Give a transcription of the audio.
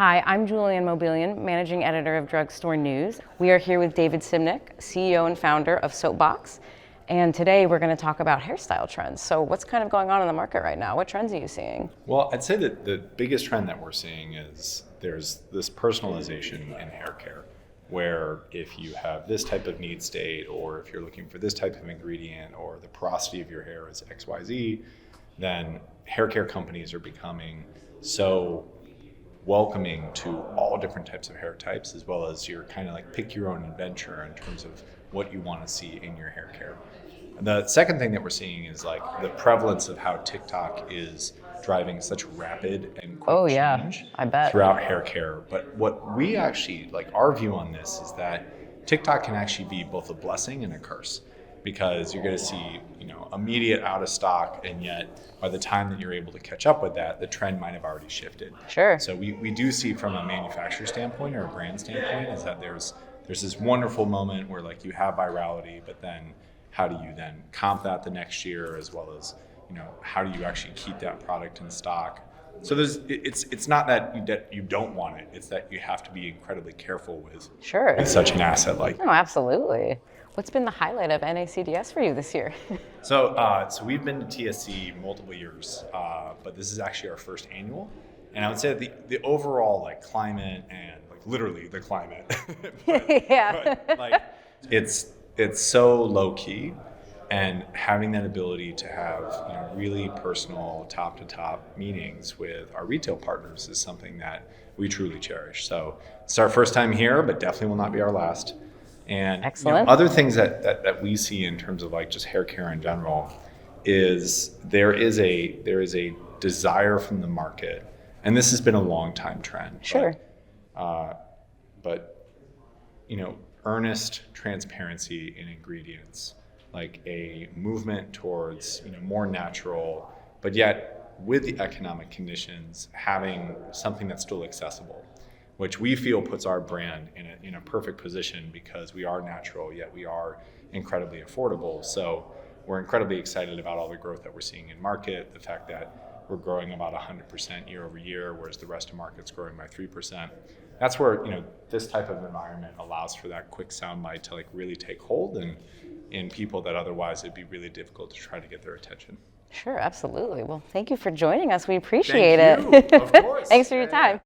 Hi, I'm Julianne Mobilian, Managing Editor of Drugstore News. We are here with David Simnick, CEO and founder of Soapbox. And today we're going to talk about hairstyle trends. So what's kind of going on in the market right now? What trends are you seeing? Well, I'd say that the biggest trend that we're seeing is there's this personalization in hair care, where if you have this type of need state, or if you're looking for this type of ingredient, or the porosity of your hair is XYZ, then hair care companies are becoming so welcoming to all different types of hair types, as well as you're kind of like pick your own adventure in terms of what you want to see in your hair care. The second thing that we're seeing is like the prevalence of how TikTok is driving such rapid and quick change I bet. throughout hair care. But what we actually like, our view on this is that TikTok can actually be both a blessing and a curse, because you're going to see, immediate out of stock, and yet by the time that you're able to catch up with that, the trend might have already shifted. Sure. So we do see from a manufacturer standpoint or a brand standpoint is that there's this wonderful moment where like you have virality, but then how do you then comp that the next year, as well as how do you actually keep that product in stock? So it's not that you don't want it, it's that you have to be incredibly careful with such an asset like that. Oh, absolutely. What's been the highlight of NACDS for you this year? So we've been to TSC multiple years, but this is actually our first annual. And I would say that the overall like climate and like literally the climate, but it's so low key, and having that ability to have really personal top to top meetings with our retail partners is something that we truly cherish. So it's our first time here, but definitely will not be our last. And excellent. Other things that we see in terms of like just hair care in general is there is a desire from the market, and this has been a long time trend. Sure. But earnest transparency in ingredients, like a movement towards more natural, but yet with the economic conditions having something that's still accessible, which we feel puts our brand in a perfect position, because we are natural, yet we are incredibly affordable. So we're incredibly excited about all the growth that we're seeing in market, the fact that we're growing about 100% year over year, whereas the rest of market's growing by 3%. That's where this type of environment allows for that quick soundbite to like really take hold in people that otherwise it'd be really difficult to try to get their attention. Sure, absolutely. Well, thank you for joining us. We appreciate it. Thank you. Of course. Thanks for your time.